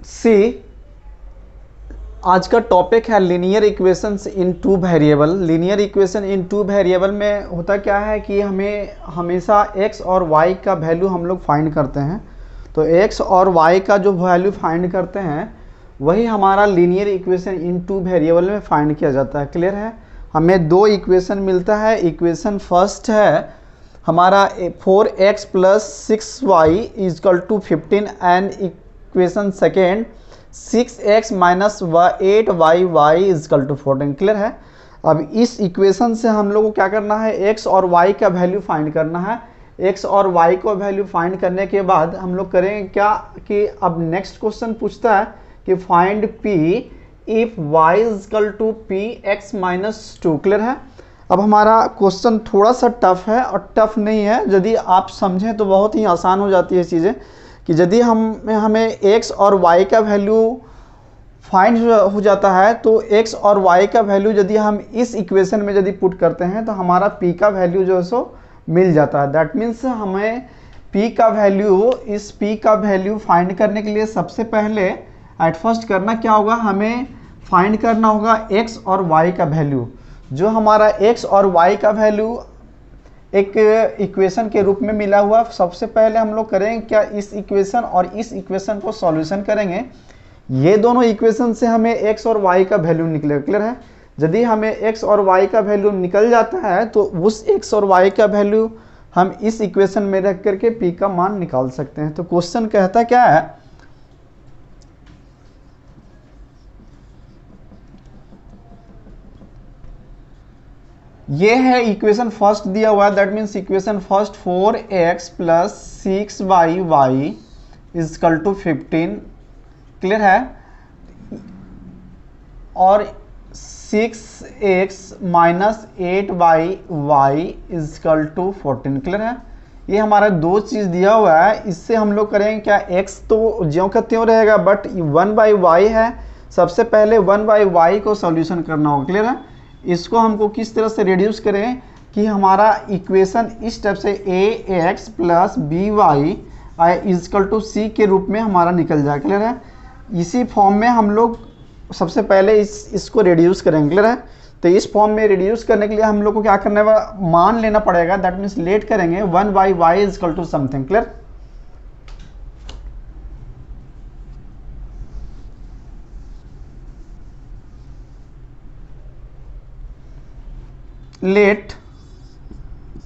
सी आज का टॉपिक है लीनियर इक्वेशंस इन टू वेरिएबल। लीनियर इक्वेशन इन टू वेरिएबल में होता क्या है कि हमें हमेशा x और y का वैल्यू हम लोग फाइंड करते हैं। तो x और y का जो वैल्यू फाइंड करते हैं वही हमारा लीनियर इक्वेशन इन टू वेरिएबल में फाइंड किया जाता है। क्लियर है? हमें दो इक्वेशन मिलता है। इक्वेशन फर्स्ट है हमारा 4x plus 6y is equal to 15 and equation second 6x minus 8y is equal to 14। Clear है? अब इस इक्वेशन से हम लोग को क्या करना है, x और y का वैल्यू फाइंड करना है। x और y को वैल्यू फाइंड करने के बाद हम लोग करेंगे क्या कि अब नेक्स्ट क्वेश्चन पूछता है कि find p if y is equal to px minus 2। Clear है? अब हमारा क्वेश्चन थोड़ा सा टफ है और टफ नहीं है, यदि आप समझें तो बहुत ही आसान हो जाती है चीज़ें कि यदि हमें x और y का वैल्यू फाइंड हो जाता है तो x और y का वैल्यू यदि हम इस इक्वेशन में यदि पुट करते हैं तो हमारा p का वैल्यू जो है सो मिल जाता है। दैट मीन्स हमें p का वैल्यू, इस p का वैल्यू फाइंड करने के लिए सबसे पहले एट फर्स्ट करना क्या होगा, हमें फाइंड करना होगा x और y का वैल्यू। जो हमारा x और y का वैल्यू एक इक्वेशन के रूप में मिला हुआ, सबसे पहले हम लोग करेंगे क्या, इस इक्वेशन और इस इक्वेशन को सॉल्यूशन करेंगे। ये दोनों इक्वेशन से हमें x और y का वैल्यू निकलेगा। क्लियर है? यदि हमें x और y का वैल्यू निकल जाता है तो उस x और y का वैल्यू हम इस इक्वेशन में रख करके p का मान निकाल सकते हैं। तो क्वेश्चन कहता क्या है, ये है इक्वेशन फर्स्ट दिया हुआ है। That means equation first 4x plus 6y is equal to 15। Clear है? और 6x minus 8y is equal to 14। Clear है? ये हमारा दो चीज़ दिया हुआ है। इससे हम लोग करेंगे क्या, x तो ज्यों का त्यों रहेगा बट 1/y है। सबसे पहले 1/y को सॉल्यूशन करना होगा। क्लियर है? इसको हमको किस तरह से रिड्यूस करें कि हमारा इक्वेशन इस टाइप से ax plus by is equal to c के रूप में हमारा निकल जाए। क्लियर है? इसी फॉर्म में हम लोग सबसे पहले इसको रिड्यूस करेंगे। क्लियर है? तो इस फॉर्म में रिड्यूस करने के लिए हम लोग को क्या करना है, मान लेना पड़ेगा। दैट मीन्स लेट करेंगे 1/y is equal to something. Clear? Let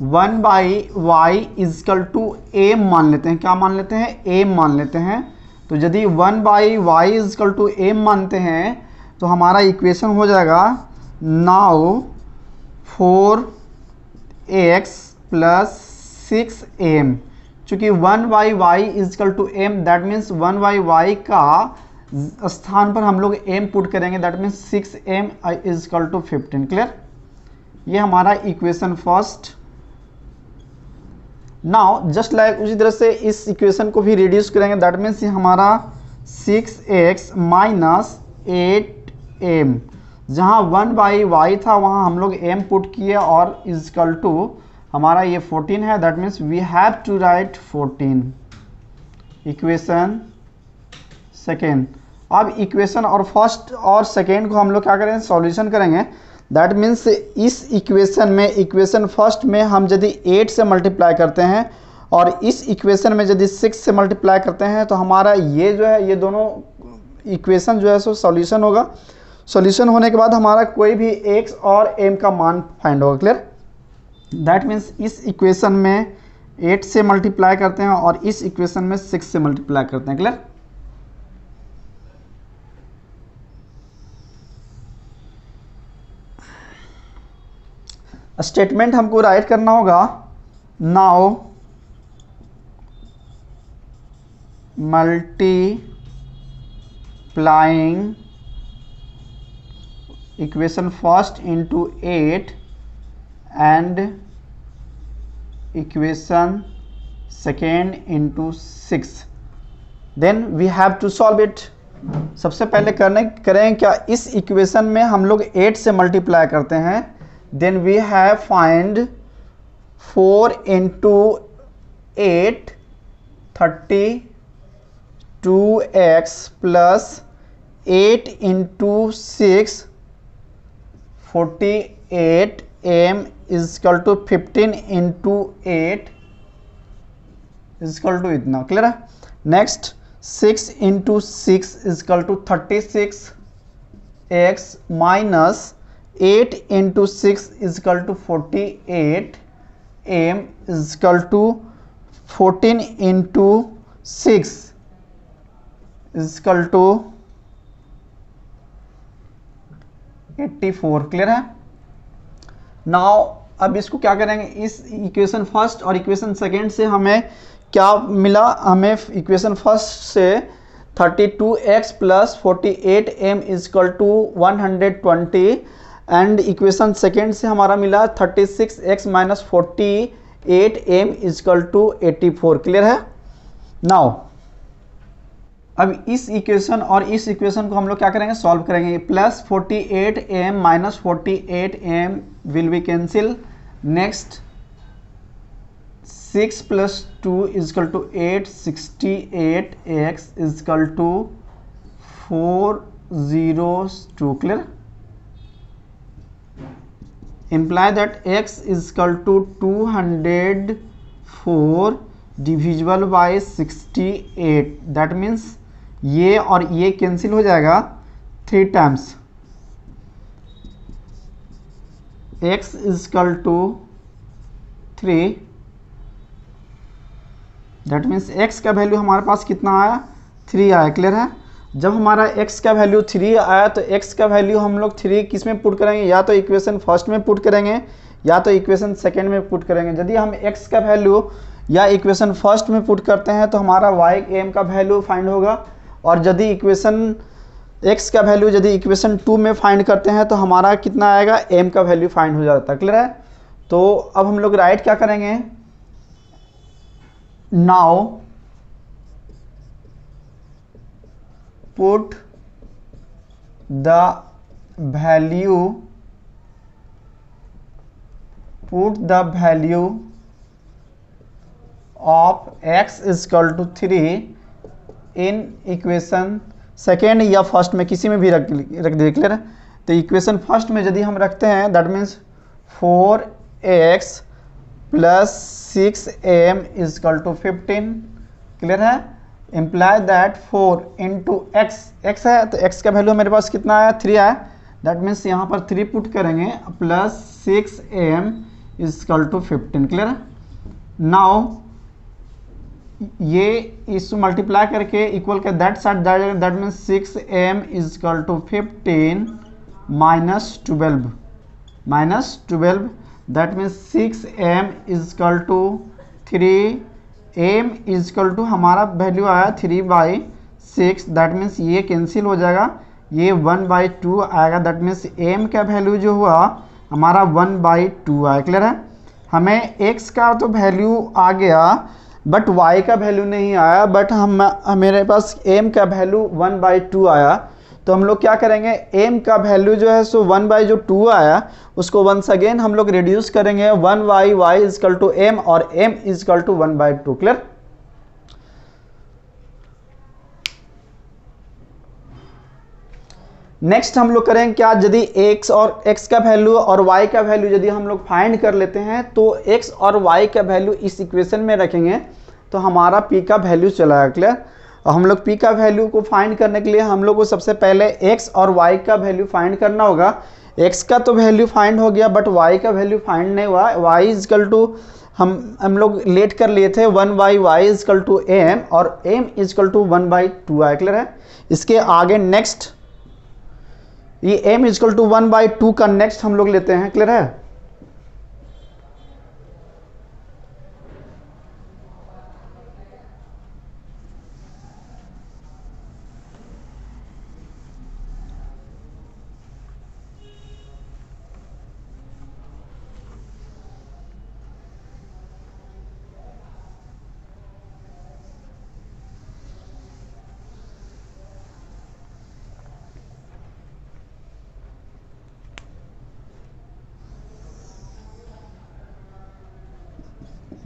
1/y is equal to a मान लेते हैं। क्या मान लेते हैं? a मान लेते हैं। तो यदि 1/y इजकल टू a मानते हैं तो हमारा इक्वेशन हो जाएगा नाउ 4x प्लस 6m। चूँकि 1/y is equal to m, that means 1/y का स्थान पर हम लोग m पुट करेंगे। That means 6m is equal to 15। Clear? ये हमारा equation first. Now just like उसी तरह से इस इक्वेशन को भी रिड्यूस करेंगे। दैट मीन्स ये हमारा 6x माइनस 8m, जहाँ 1/y था वहाँ हम लोग m पुट किए और इजकल टू हमारा ये 14 है। That means we have to write 14। Equation second. अब इक्वेशन और फर्स्ट और सेकेंड को हम लोग क्या करेंगे, सॉल्यूशन करेंगे। दैट मीन्स इस इक्वेशन में, इक्वेशन फर्स्ट में हम यदि 8 से मल्टीप्लाई करते हैं और इस इक्वेशन में यदि 6 से मल्टीप्लाई करते हैं तो हमारा ये जो है, ये दोनों इक्वेशन जो है सो सॉल्यूशन होगा। सॉल्यूशन होने के बाद हमारा कोई भी x और m का मान फाइंड होगा। क्लियर? दैट मीन्स इस इक्वेशन में 8 से मल्टीप्लाई करते हैं और इस इक्वेशन में 6 से मल्टीप्लाई करते हैं। क्लियर? स्टेटमेंट हमको राइट करना होगा now multiplying equation first into 8 and equation second into 6, then we have to solve it. सबसे पहले करें क्या, इस इक्वेशन में हम लोग 8 से मल्टीप्लाई करते हैं। then we have find 4 into 8 32 2x plus 8 into 6 48 m is equal to 15 into 8 is equal to इतना। क्लियर है। Next 6 into 6 is equal to 36 x minus 8 into 6 is equal to 48 m is equal to 14 into 6 is equal to 84। Clear है। Now अब इसको क्या करेंगे, इस equation first और equation second से हमें क्या मिला, हमें इक्वेशन फर्स्ट से 32x plus 48m is equal to 120 and equation second से हमारा मिला 36x minus 48m is equal to 84। Clear है। नाउ अब इस इक्वेशन और इस इक्वेशन को हम लोग क्या करेंगे, सॉल्व करेंगे। Plus 48m minus 48m will be cancel. Next 6 plus 2 is equal to 8 68x is equal to 402। Clear. imply that x is equal to 204 divisible by 68। that means ये और ये कैंसिल हो जाएगा 3 times. x is equal to 3। that means x का value हमारे पास कितना आया, 3 आया। क्लियर है। जब हमारा x का वैल्यू 3 आया तो x का वैल्यू हम लोग 3 किस में पुट करेंगे, या तो इक्वेशन फर्स्ट में पुट करेंगे या तो इक्वेशन सेकेंड में पुट करेंगे। यदि हम x का वैल्यू या इक्वेशन फर्स्ट में पुट करते हैं तो हमारा y m का वैल्यू फाइंड होगा, और यदि इक्वेशन x का वैल्यू यदि इक्वेशन 2 में फाइंड करते हैं तो हमारा कितना आएगा, m का वैल्यू फाइंड हो जाता है। क्लियर है। तो अब हम लोग राइट क्या करेंगे, now put the value of x is equal to 3 in equation second या फर्स्ट में किसी में भी रख दे। क्लियर है। तो इक्वेशन फर्स्ट में यदि हम रखते हैं that means 4x plus 6m is equal to 15। Clear है। इम्प्लाई दैट 4 इंटू x है तो x का वैल्यू मेरे पास कितना आया, 3 आया। दैट मीन्स यहाँ पर 3 पुट करेंगे plus 6m is equal to 15। Clear है। नाउ ये इस मल्टीप्लाई करके इक्वल कर दैट साइड जाएगा। That means 6m is equal to 15 minus 12 that means 6m is equal to 3। m is equal to हमारा वैल्यू आया 3/6। दैट मीन्स ये cancel हो जाएगा, ये 1/2 आएगा। दैट मीन्स m का वैल्यू जो हुआ हमारा 1/2 आया। क्लियर है। हमें x का तो वैल्यू आ गया बट y का वैल्यू नहीं आया, बट मेरे पास m का वैल्यू 1/2 आया। तो हम लोग क्या करेंगे, m का वैल्यू जो है सो 1/2 आया उसको वंस अगेन हम लोग रिड्यूस करेंगे 1/y is equal to m और m is equal to 1/2। Clear. Next हम लोग करेंगे क्या, यदि x का वैल्यू और y का वैल्यू यदि हम लोग फाइंड कर लेते हैं तो x और y का वैल्यू इस इक्वेशन में रखेंगे तो हमारा p का वैल्यू चला है। क्लियर। और हम लोग p का वैल्यू को फाइंड करने के लिए हम लोग को सबसे पहले x और y का वैल्यू फाइंड करना होगा। x का तो वैल्यू फाइंड हो गया बट y का वैल्यू फाइंड नहीं हुआ। y इज इक्वल टू हम लोग लेट कर लिए थे 1/y is equal to m और m इज इक्वल टू 1/2 आया। क्लियर है। इसके आगे नेक्स्ट ये m इज इक्वल टू 1/2 का नेक्स्ट हम लोग लेते हैं। क्लियर है।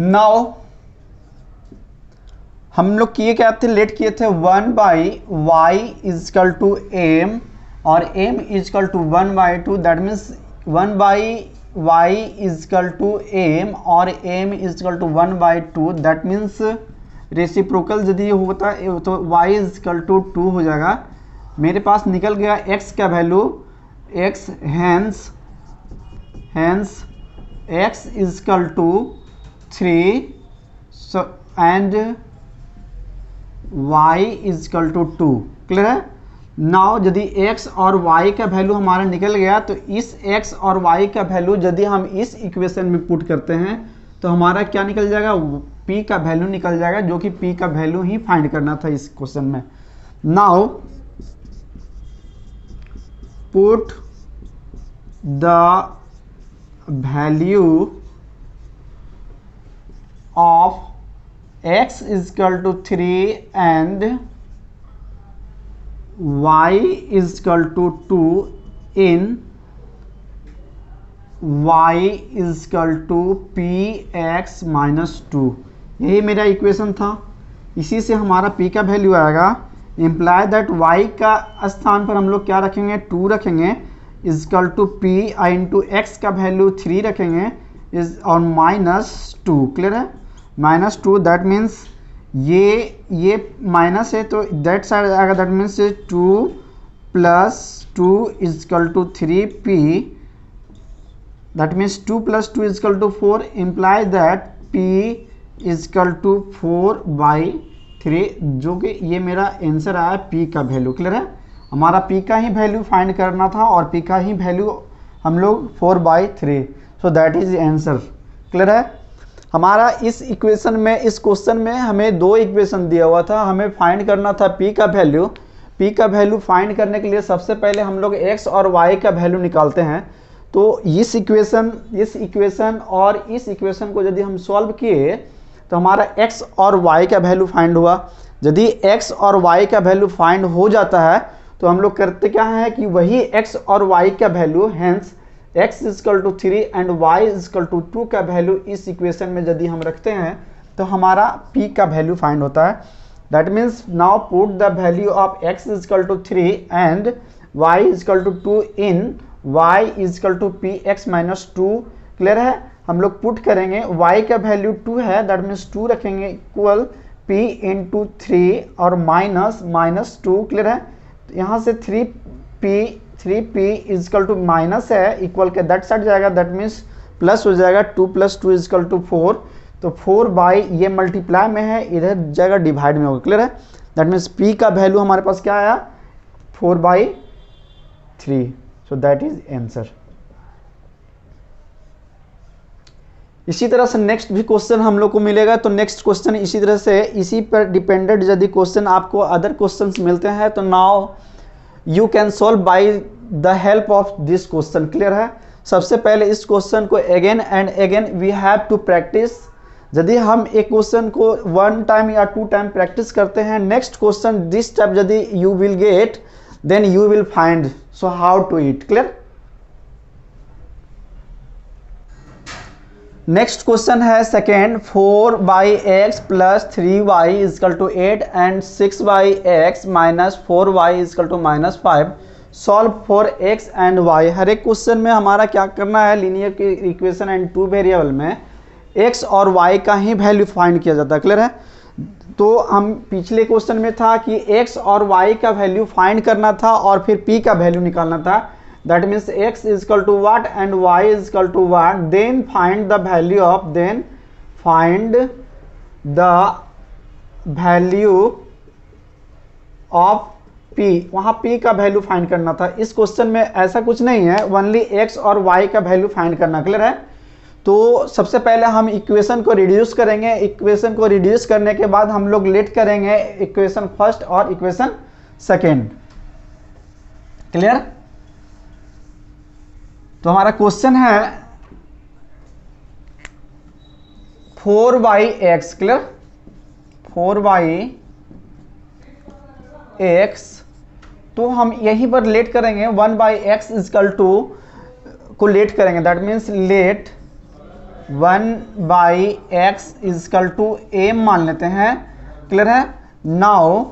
Now हम लोग किए क्या थे, लेट किए थे 1/y इजकल टू एम और m is equal to 1/2, that means 1/y is equal to m और m is equal to 1/2, that means reciprocal यदि होता है तो y इजकल टू 2 हो जाएगा। मेरे पास निकल गया x का value, x hence x is equal to 3 and y is equal to 2। Clear है। नाउ यदि x और y का वैल्यू हमारा निकल गया तो इस x और y का वैल्यू यदि हम इस इक्वेशन में पुट करते हैं तो हमारा क्या निकल जाएगा, p का वैल्यू निकल जाएगा, जो कि p का वैल्यू ही फाइंड करना था इस क्वेश्चन में। Now put the value of x is equal to 3 and y is equal to 2 in y is equal to px minus 2। यही मेरा इक्वेशन था। इसी से हमारा p का वैल्यू आएगा, इम्प्लाई दैट y का स्थान पर हम लोग क्या रखेंगे, 2 रखेंगे, is equal to p into x का वैल्यू 3 रखेंगे इज और माइनस 2। क्लियर है। -2, दैट मीन्स ये माइनस है तो दैट साइड आएगा, that means 2 + 2 is equal to 3p, that means 2 + 2 is equal to 4, imply that p equal to 4/3, जो कि ये मेरा आंसर आया p का वैल्यू। क्लियर है। हमारा p का ही वैल्यू फाइंड करना था और p का ही वैल्यू हम लोग 4/3, सो दैट इज आंसर। क्लियर है। हमारा इस इक्वेशन में, इस क्वेश्चन में हमें 2 इक्वेशन दिया हुआ था, हमें फाइंड करना था p का वैल्यू। p का वैल्यू फाइंड करने के लिए सबसे पहले हम लोग x और y का वैल्यू निकालते हैं। तो इस इक्वेशन और इस इक्वेशन को यदि हम सॉल्व किए तो हमारा x और y का वैल्यू फाइंड हुआ। यदि x और y का वैल्यू फाइंड हो जाता है तो हम लोग करते क्या है कि वही x और y का value, hence x is equal to 3 and y is equal to 2 का वैल्यू इस इक्वेशन में यदि हम रखते हैं तो हमारा p का वैल्यू फाइंड होता है। That means now put the value of x is equal to 3 and y is equal to 2 in y is equal to px minus 2। Clear है। हम लोग पुट करेंगे, y का वैल्यू 2 है, दैट मीन्स 2 रखेंगे इक्वल p इंटू 3 और माइनस 2। क्लियर है। यहाँ से 3p इजकल टू माइनस है, इक्वल के दैट साइड जाएगा, दैट मीन्स प्लस हो जाएगा, 2 + 2 इजकल टू 4। तो 4 ये मल्टीप्लाई में है, इधर जाएगा डिवाइड में होगा। क्लियर है। दैट मीन्स p का वैल्यू हमारे पास क्या आया, 4/3, सो दैट इज आंसर। इसी तरह से नेक्स्ट भी क्वेश्चन हम लोग को मिलेगा। तो नेक्स्ट क्वेश्चन इसी तरह से, इसी पर डिपेंडेंट यदि क्वेश्चन आपको अदर क्वेश्चंस मिलते हैं तो now you can solve by the help of this question. Clear है। सबसे पहले इस क्वेश्चन को again and again we have to practice. यदि हम एक क्वेश्चन को 1 टाइम या 2 टाइम प्रैक्टिस करते हैं, नेक्स्ट क्वेश्चन दिस टाइप यदि you will get, then you will find so how to it. Clear. Next question है second, 4/x + 3y is equal to 8 and 6/x - 4y is equal to -5, solve for x and y। हर एक question में हमारा क्या करना है, linear की equation and 2 variable में x और y का ही वैल्यू फाइंड किया जाता है। क्लियर है। तो हम पिछले क्वेश्चन में था कि x और y का वैल्यू फाइंड करना था और फिर p का वैल्यू निकालना था। That means x is equal to what and y is equal to what, then find the value of p। वहाँ p का वैल्यू फाइंड करना था। इस क्वेश्चन में ऐसा कुछ नहीं है, ओनली x और y का वैल्यू फाइंड करना। क्लियर है। तो सबसे पहले हम इक्वेशन को रिड्यूस करेंगे। इक्वेशन को रिड्यूस करने के बाद हम लोग लेट करेंगे इक्वेशन फर्स्ट और इक्वेशन सेकेंड। क्लियर। तो हमारा क्वेश्चन है 4/x। क्लियर। 4/x, तो हम यहीं पर लेट करेंगे 1/x इजकल टू को लेट करेंगे, that means let 1/x is equal to m मान लेते हैं। क्लियर है। Now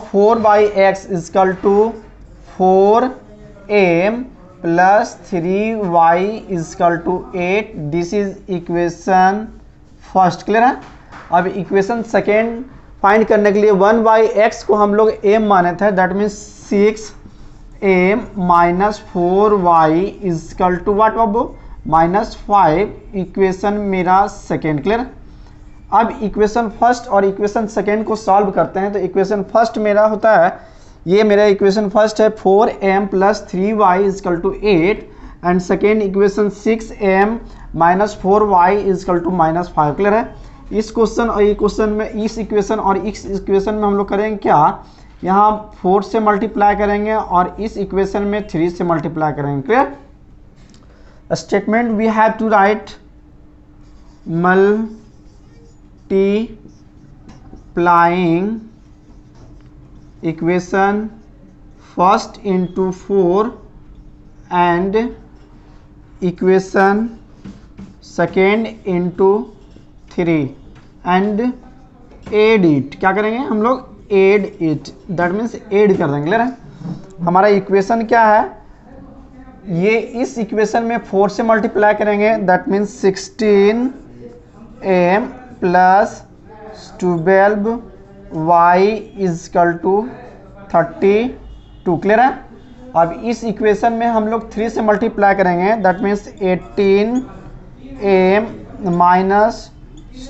4/x is equal to 4m plus 3y is equal to 8, this is equation first, clear है। अब इक्वेशन सेकेंड फाइंड करने के लिए 1/x को हम लोग m माने थे, that means 6m minus 4y is equal to what बाबू -5, इक्वेशन मेरा सेकेंड, क्लियर। अब इक्वेशन फर्स्ट और इक्वेशन सेकेंड को सॉल्व करते हैं। तो इक्वेशन फर्स्ट मेरा होता है, ये मेरा इक्वेशन फर्स्ट है 4m plus 3y is equal to 8 and second equation 6m minus 4y is equal to -5, clear है। इस क्वेश्चन और ये क्वेश्चन में, इस इक्वेशन और इस इक्वेशन में हम लोग करेंगे क्या, यहाँ 4 से मल्टीप्लाई करेंगे और इस इक्वेशन में 3 से मल्टीप्लाई करेंगे, clear. Statement we have to write multiplying equation first into 4 and equation second into 3 and add it, क्या करेंगे हम लोग, add it, that means add कर देंगे, क्लियर है। हमारा इक्वेशन क्या है, ये इस इक्वेशन में 4 से मल्टीप्लाई करेंगे, that means 16m plus 12y is equal to 32, clear है। अब इस इक्वेशन में हम लोग 3 से मल्टीप्लाई करेंगे, that means 18m minus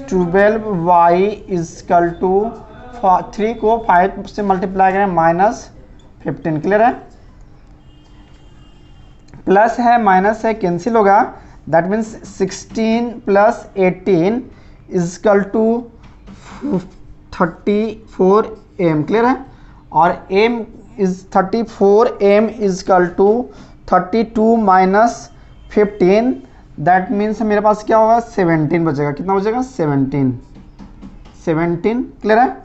12y is equal to 3 को 5 से मल्टीप्लाई करें -15, क्लियर है। प्लस है माइनस है कैंसिल होगा, that means 16 plus 18 is equal to 34m, clear है। और m is 34m is equal to 32 minus 15, that means मेरे पास क्या होगा, 17 बचेगा, कितना बचेगा, 17, क्लियर है।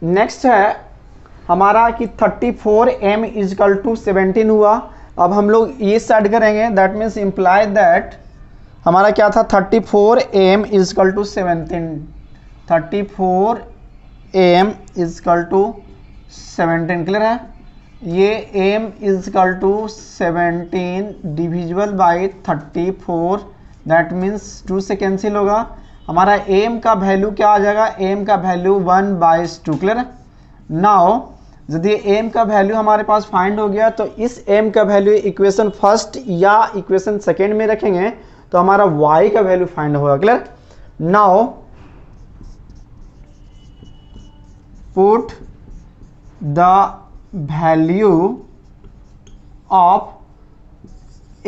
नेक्स्ट है हमारा कि 34m इजकल टू 17 हुआ। अब हम लोग ये साइड करेंगे, दैट मीन्स इम्प्लाई दैट हमारा क्या था, 34m is equal to 17, 34m is equal to 17, clear है। ये m is equal to 17 divisible by 34, that means 2 से कैंसिल होगा। हमारा m का वैल्यू क्या आ जाएगा, m का वैल्यू 1/2, क्लियर है। नाउ यदि m का वैल्यू हमारे पास फाइंड हो गया तो इस m का वैल्यू इक्वेशन फर्स्ट या इक्वेशन सेकेंड में रखेंगे तो हमारा y का वैल्यू फाइंड होगा, clear. Now put the value of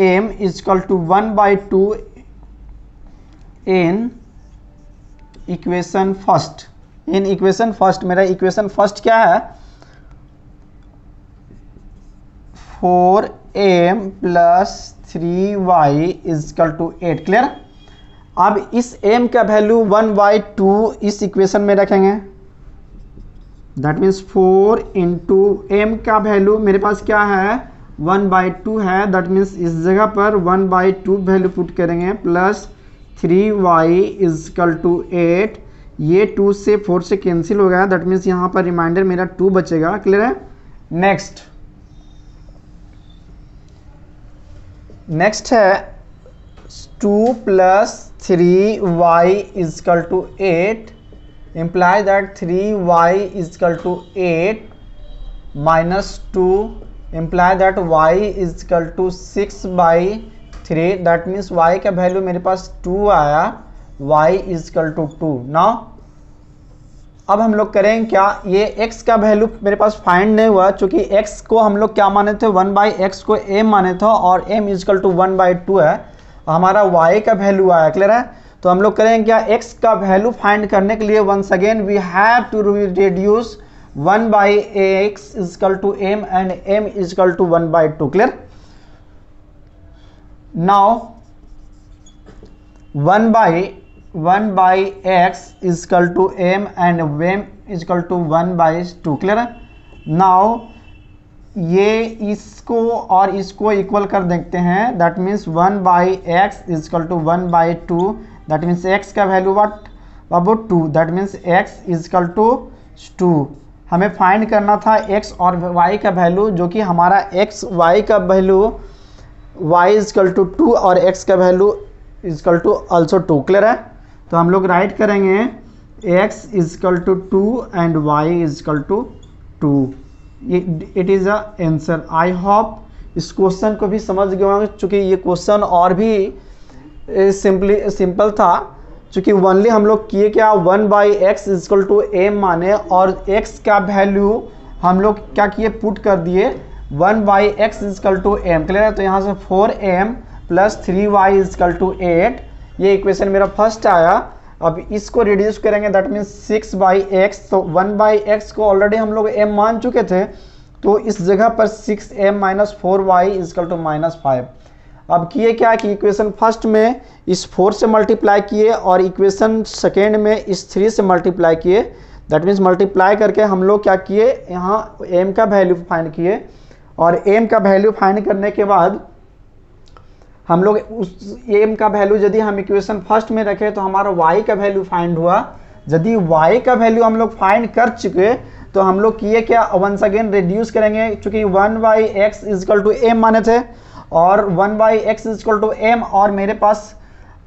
m is equal to 1/2 in equation first. मेरा इक्वेशन फर्स्ट क्या है, 4m plus 3y is equal to 8, clear. अब इस m का वैल्यू 1/2 इस इक्वेशन में रखेंगे, दैट मीन्स 4 इंटू m का वैल्यू मेरे पास क्या है, 1/2 है, दैट मीन्स इस जगह पर 1/2 वैल्यू पुट करेंगे प्लस 3y इजकल टू 8, ये 2 से 4 से कैंसिल हो गया, दैट मीन्स यहाँ पर रिमाइंडर मेरा 2 बचेगा, क्लियर है। नेक्स्ट है 2 plus 3y is equal to 8, imply that 3y is equal to 8 minus 2 imply that y is equal to 6/3, that means y का वैल्यू मेरे पास 2 आया, y इजकल टू 2। नाउ अब हम लोग करेंगे क्या, ये x का वैल्यू मेरे पास फाइंड नहीं हुआ, क्योंकि x को हम लोग क्या माने थे, 1/x को m माने थे और m इजकल टू 1/2 है, हमारा y का वैल्यू आया, क्लियर है। तो हम लोग करेंगे क्या, x का वैल्यू फाइंड करने के लिए once again we have to reduce 1/x is equal to m and m is equal to 1/2, clear. Now 1/x is equal to m and m is equal to 1/2, clear है। नाउ ये इसको और इसको इक्वल कर देखते हैं, that means 1/x is equal to 1/2, that means x का value what about 2, that means x is equal to 2। हमें फाइंड करना था x और y का वैल्यू, जो कि हमारा x y का वैल्यू y इजकल टू 2 और x का value is equal to also 2। Clear है? तो हम लोग राइट करेंगे x is equal to 2 and y is equal to 2। It is a answer. I hope इस क्वेश्चन को भी समझ गए होंगे, चूँकि ये क्वेश्चन और भी सिंपल था, चूँकि ओनली हम लोग किए क्या 1/x इजकल टू m माने और x का वैल्यू हम लोग क्या किए पुट कर दिए 1/x is equal to m। Clear है? तो यहाँ से 4m plus 3y is equal to 8, ये इक्वेशन मेरा फर्स्ट आया। अब इसको रिड्यूस करेंगे, दैट मीन्स 6/x, तो 1/x को ऑलरेडी हम लोग m मान चुके थे, तो इस जगह पर 6m minus 4y is equal to -5। अब किए क्या कि इक्वेशन फर्स्ट में इस 4 से मल्टीप्लाई किए और इक्वेशन सेकेंड में इस 3 से मल्टीप्लाई किए, दैट मीन्स मल्टीप्लाई करके हम लोग क्या किए यहाँ m का वैल्यू फाइंड किए, और m का वैल्यू फाइंड करने के बाद हम लोग उस m का वैल्यू यदि हम इक्वेशन फर्स्ट में रखें तो हमारा y का वैल्यू फाइंड हुआ। यदि y का वैल्यू हम लोग फाइंड कर चुके तो हम लोग किए क्या वंस अगेन रिड्यूस करेंगे, चूँकि 1/x इजकल टू m माने थे और 1/x इजकल टू m, और मेरे पास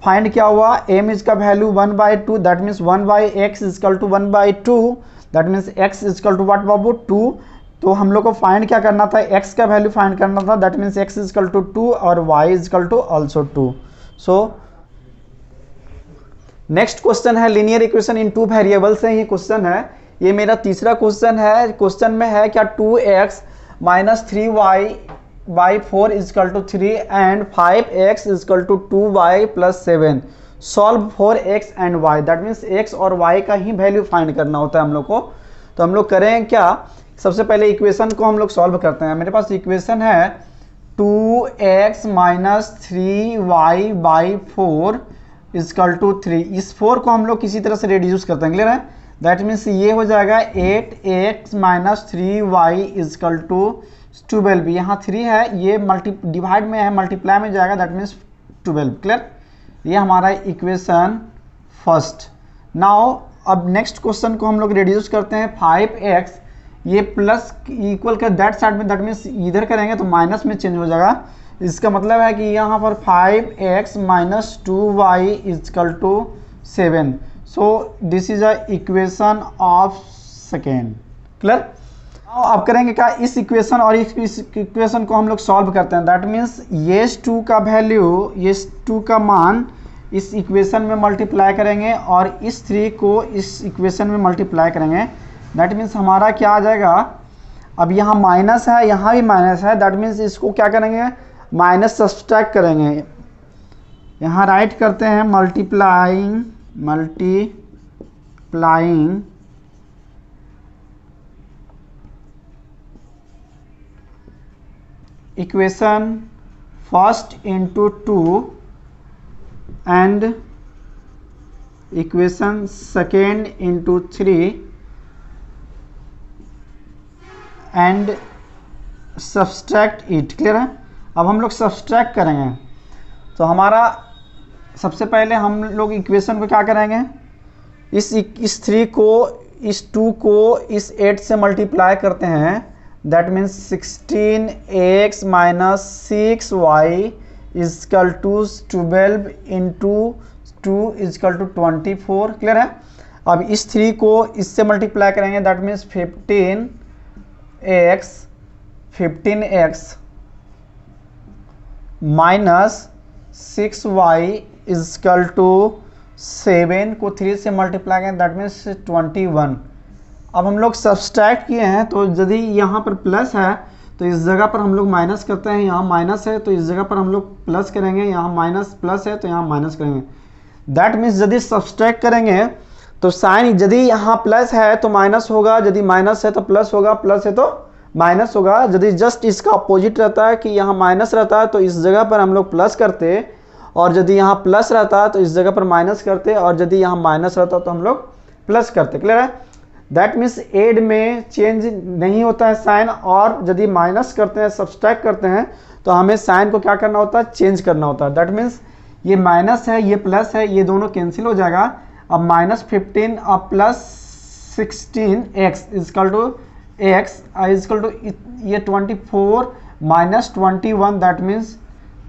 फाइंड क्या हुआ m इसका value 1/2, that means 1/x is equal to 1/2, that means x is equal to what बाबू 2। तो हम लोग को फाइंड क्या करना था, x का वैल्यू फाइंड करना था, that means x is equal to 2 और y is equal to also 2। So next question है लीनियर इक्वेशन इन 2 वेरिएबल से ही क्वेश्चन है, ये मेरा तीसरा क्वेश्चन है। क्वेश्चन में है क्या 2x minus 3y/4 is equal to 3 and 5x is equal to 2y plus 7, solve for x and y, that means x और y का ही वैल्यू फाइंड करना होता है हम लोग को। तो हम लोग करें क्या, सबसे पहले इक्वेशन को हम लोग सॉल्व करते हैं। मेरे पास इक्वेशन है 2x minus 3y/4 is equal to 3, इस 4 को हम लोग किसी तरह से रिड्यूस करते हैं। क्लियर है? दैट मीन्स ये हो जाएगा 8x minus 3y is equal to 12, यहाँ 3 है, ये डिवाइड में है, मल्टीप्लाई में जाएगा, दैट मीन्स 12। क्लियर? ये हमारा इक्वेशन फर्स्ट। नाउ अब नेक्स्ट क्वेश्चन को हम लोग रिड्यूस करते हैं 5x, ये प्लस इक्वल का दैट साइड में, दैट मीन्स इधर करेंगे तो माइनस में चेंज हो जाएगा। इसका मतलब है कि यहाँ पर 5x minus 2y is equal to 7। So this is a equation of second. Clear? अब करेंगे क्या, इस इक्वेशन और इस इक्वेशन को हम लोग सॉल्व करते हैं, दैट मीन्स ये 2 का वैल्यू, ये 2 का मान इस इक्वेशन में मल्टीप्लाई करेंगे और इस 3 को इस इक्वेशन में मल्टीप्लाई करेंगे, दैट मीन्स हमारा क्या आ जाएगा, अब यहाँ माइनस है, यहाँ भी माइनस है, दैट मीन्स इसको क्या करेंगे माइनस सब्सट्रैक्ट करेंगे। यहाँ राइट करते हैं multiplying equation first into 2 and equation second into 3 and subtract it. Clear है? अब हम लोग सब्सट्रैक्ट करेंगे, तो हमारा सबसे पहले हम लोग इक्वेशन को क्या करेंगे, इस 3 को इस 2 को इस 8 से मल्टीप्लाई करते हैं, that means 16x minus 6y is equal to 12 into 2 is equal to 24। Clear है? अब इस 3 को इससे मल्टीप्लाई करेंगे, that means 15x minus 6y is equal to 7 को 3 से मल्टीप्लाई करें, दैट मीन्स 21। अब हम लोग सब्सट्रैक्ट किए हैं, तो यदि यहाँ पर प्लस है तो इस जगह पर हम लोग माइनस करते हैं, यहाँ माइनस है तो इस जगह पर हम लोग प्लस करेंगे, यहाँ माइनस प्लस है तो यहाँ माइनस करेंगे। दैट मीन्स यदि सब्सट्रैक्ट करेंगे तो साइन, यदि यहाँ प्लस है तो माइनस होगा, यदि माइनस है तो प्लस होगा, प्लस है तो माइनस होगा। यदि जस्ट इसका अपोजिट रहता है कि यहाँ माइनस रहता है तो इस जगह पर हम लोग प्लस करते, और यदि यहाँ प्लस रहता है तो इस जगह पर माइनस करते, और यदि यहाँ माइनस रहता तो हम लोग प्लस करते। क्लियर है? दैट मीन्स एड में चेंज नहीं होता है साइन, और यदि माइनस करते हैं, सब्सट्रैक्ट करते हैं, तो हमें साइन को क्या करना होता है, चेंज करना होता है। दैट मीन्स ये माइनस है, ये प्लस है, ये दोनों कैंसिल हो जाएगा। अब -15 अब +16 x is equal to x is equal to ये 24 -21 दैट मीन्स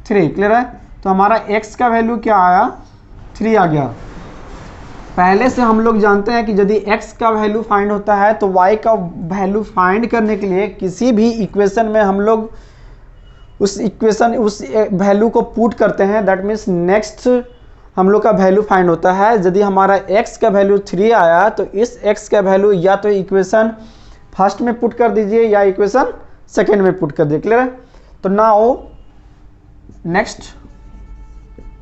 3। क्लियर है? तो हमारा x का वैल्यू क्या आया, 3 आ गया। पहले से हम लोग जानते हैं कि यदि x का वैल्यू फाइंड होता है तो y का वैल्यू फाइंड करने के लिए किसी भी इक्वेशन में हम लोग उस वैल्यू को पुट करते हैं। दैट मीन्स नेक्स्ट हम लोग का वैल्यू फाइंड होता है। यदि हमारा x का वैल्यू 3 आया तो इस x का वैल्यू या तो इक्वेशन फर्स्ट में पुट कर दीजिए या इक्वेशन सेकेंड में पुट कर दीजिए। क्लियर है? तो now next,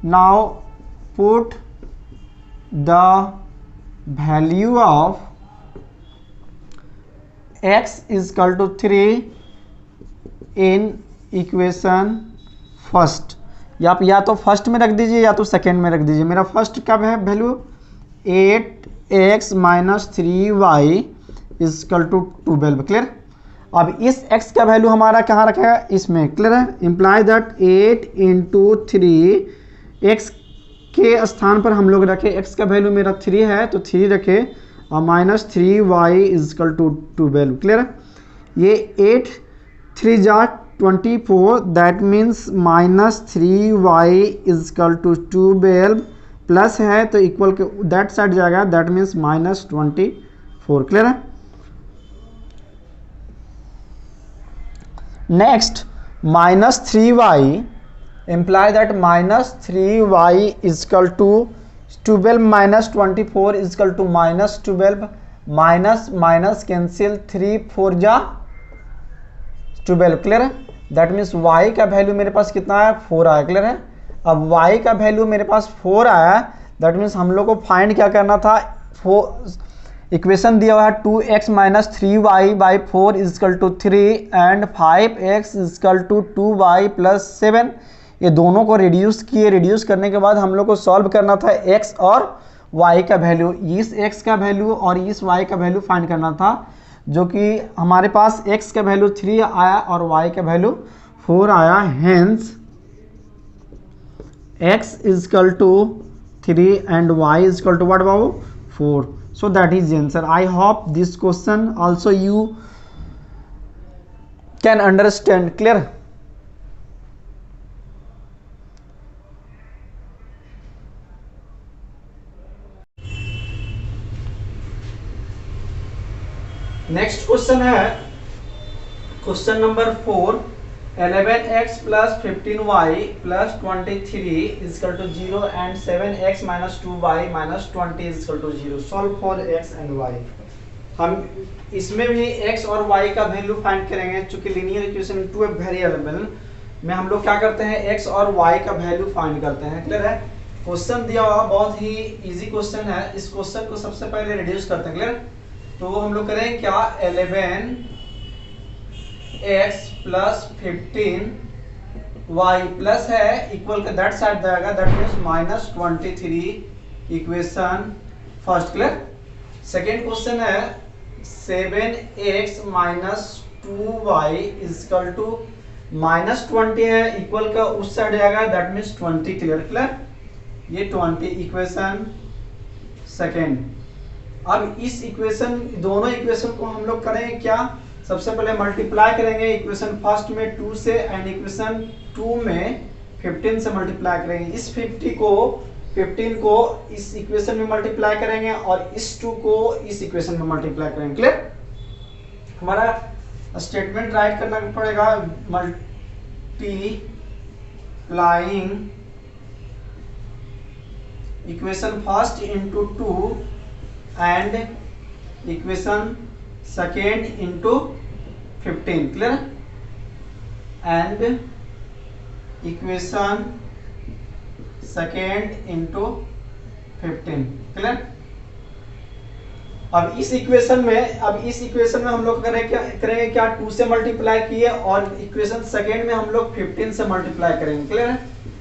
now put the value of x is equal to 3 in equation first. या तो फर्स्ट में रख दीजिए या तो सेकेंड में रख दीजिए। मेरा फर्स्ट का है value 8x - 3y is equal to 12। Clear? अब इस x का वैल्यू हमारा कहाँ रखा है, इसमें। क्लियर है? इम्प्लाई दैट 8 × 3 x के स्थान पर हम लोग रखे, x का वैल्यू मेरा 3 है तो 3 रखे, और -3y इजकल टू 12। क्लियर है? ये 8 3 जा 24 that means -3y is equal to 12 plus है तो इक्वल के दैट साइड जाएगा, दैट मीन्स -24। क्लियर है? Next -3y imply that -3y is equal to 12 - 24 is equal to -12 minus cancel 3 4 जा 12। क्लियर है? दैट मीन्स y का वैल्यू मेरे पास कितना है, 4 आया। क्लियर है? अब y का वैल्यू मेरे पास 4 आया, दैट मीन्स हम लोग को फाइंड क्या करना था, इक्वेशन दिया हुआ है 2x - 3y/4 is equal to 3 and 5x is equal to 2y + 7। ये दोनों को रिड्यूस किए, रिड्यूस करने के बाद हम लोग को सॉल्व करना था x और y का वैल्यू। इस x का वैल्यू और इस y का वैल्यू फाइंड करना था, जो कि हमारे पास x का वैल्यू 3 आया और y का वैल्यू 4 आया। Hence x is equal to 3 and y is equal to what बाबू 4। So that is answer. I hope this question also you can understand. Clear? Next question है question number 4, 11x + 15y + 23 equal to 0 and 7x - 2y - 20 equal to 0। Solve for x and y। हम इसमें भी x और y का value find करेंगे। चूंकि linear equation two variable में हम लोग क्या करते हैं, x और y का वैल्यू फाइंड करते हैं। क्लियर है? क्वेश्चन दिया हुआ बहुत ही इजी क्वेश्चन है। इस क्वेश्चन को सबसे पहले रिड्यूस करते हैं। क्लियर? तो हम लोग करें क्या, 11x + 15y प्लस है इक्वल के दैट साइड जाएगा, that means -23 equation first. Clear? Second question है 7x - 2y इजकल टू -20 है, इक्वल का उस साइड जाएगा, दैट मीन्स 20। क्लियर? ये 20 इक्वेशन सेकेंड। अब इस इक्वेशन, दोनों इक्वेशन को हम लोग करेंगे क्या, सबसे पहले मल्टीप्लाई करेंगे इक्वेशन फर्स्ट में 2 से एंड इक्वेशन 2 में 15 से मल्टीप्लाई करेंगे। इस 15 को इस इक्वेशन में मल्टीप्लाई करेंगे और इस 2 को इस इक्वेशन में मल्टीप्लाई करेंगे। क्लियर? हमारा स्टेटमेंट राइट करना पड़ेगा, multiplying equation first into 2 and equation second into 15। Clear? And equation second into 15। Clear? अब इस इक्वेशन में हम लोग करेंगे क्या, 2 से मल्टीप्लाई किए और इक्वेशन सेकेंड में हम लोग 15 से मल्टीप्लाई करेंगे। क्लियर है?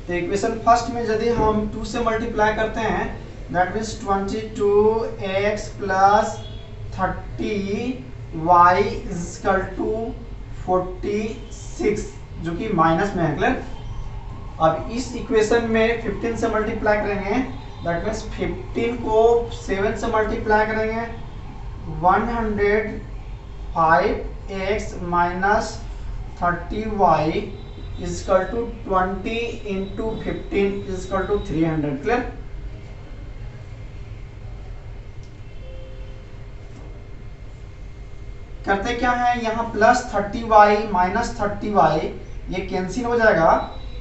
तो इक्वेशन फर्स्ट में यदि हम 2 से मल्टीप्लाई करते हैं, that means 22x + 30y is equal to 46 जो कि माइनस में है। क्लियर। अब इस इक्वेशन में 15 से मल्टीप्लाई करेंगे, दैट मीन्स 15 को 7 से मल्टीप्लाई करेंगे 105x minus 30y is equal to 20 into 15 is equal to 300। Clear. करते क्या है, यहाँ प्लस 30y माइनस 30y ये कैंसिल हो जाएगा,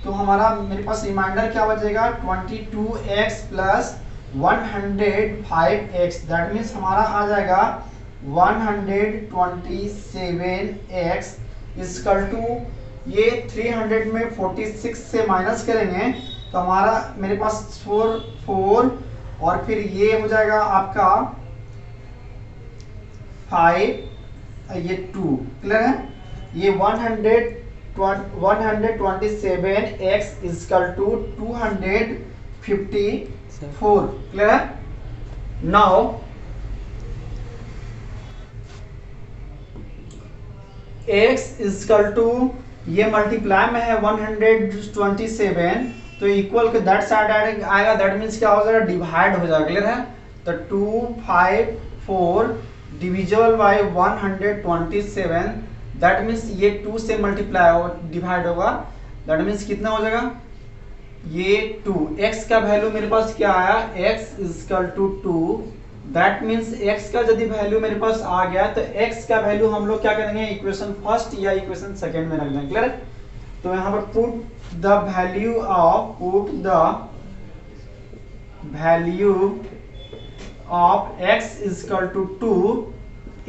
तो हमारा मेरे पास रिमाइंडर क्या बचेगा 22x plus 105x, that means हमारा आ जाएगा 127x इजकल टू ये 300 में 46 से माइनस करेंगे तो हमारा मेरे पास 4 और फिर ये हो जाएगा आपका 5 ये 2। क्लियर है। ये 127x इजकल टू 254। क्लियर है। नाउ x इजकल टू ये मल्टीप्लाई में है 127 तो इक्वल के दैट साइड आएगा, दैट मीन्स क्या हो जाएगा डिवाइड हो जाएगा। क्लियर है। तो 254 डिविजिबल बाय 127, दैट मीन्स ये 2 से मल्टीप्लाई हो डिवाइड होगा, दैट मीन्स कितना हो जाएगा ये 2। x का वैल्यू मेरे पास क्या आया x is equal to 2, that means x का यदि वैल्यू मेरे पास आ गया तो x का वैल्यू हम लोग क्या करेंगे इक्वेशन फर्स्ट या इक्वेशन सेकेंड में रख देंगे। क्लियर। तो यहाँ पर put the value of x is equal to 2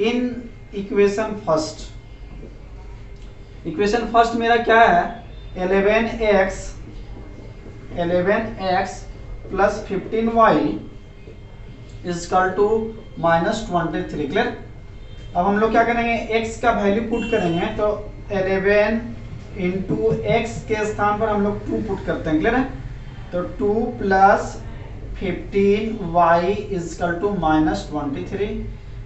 in equation first. Equation first मेरा क्या है 11x plus 15y is equal to minus 23। Clear. अब हम लोग क्या करेंगे x का वैल्यू पुट करेंगे तो 11 इंटू एक्स के स्थान पर हम लोग 2 पुट करते हैं। क्लियर है। तो 2 plus 15y is equal to minus 23,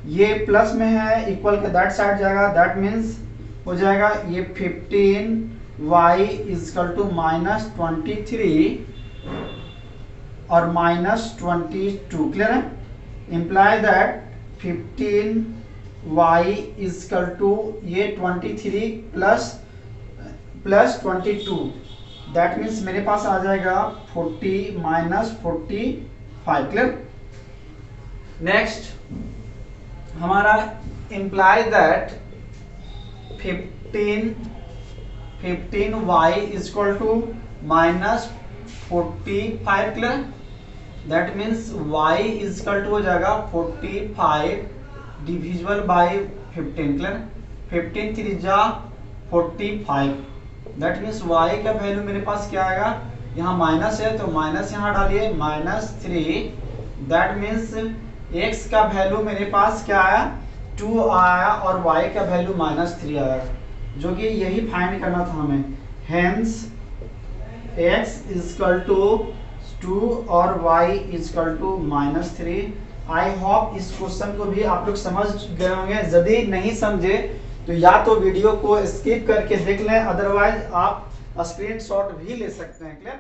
ये प्लस में है इक्वल के दैट साइड जाएगा, दैट मीन्स हो जाएगा ये 15y इजकल टू माइनस 23 और माइनस 22। क्लियर है। Imply that 15y is equal to ये 23 प्लस 22, दैट मीन्स मेरे पास आ जाएगा 40 माइनस 45। क्लियर। नेक्स्ट हमारा imply that 15y is equal to minus 45। Clear. That means y is equal to हो जाएगा 45 डिविजिबल बाय 15। क्लियर। 15 3 जा 45, दैट मीन्स y का वैल्यू मेरे पास क्या आएगा, यहाँ माइनस है तो माइनस यहाँ डालिए -3, दैट मीन्स x का वैल्यू मेरे पास क्या आया 2 आया और y का वैल्यू -3 आया, जो कि यही फाइंड करना था हमें। हेंस x इजकल टू 2 और y is equal to -3। I hope इस क्वेश्चन को भी आप लोग समझ गए होंगे। यदि नहीं समझे तो या तो वीडियो को स्किप करके देख लें, अदरवाइज आप स्क्रीनशॉट भी ले सकते हैं। क्लियर।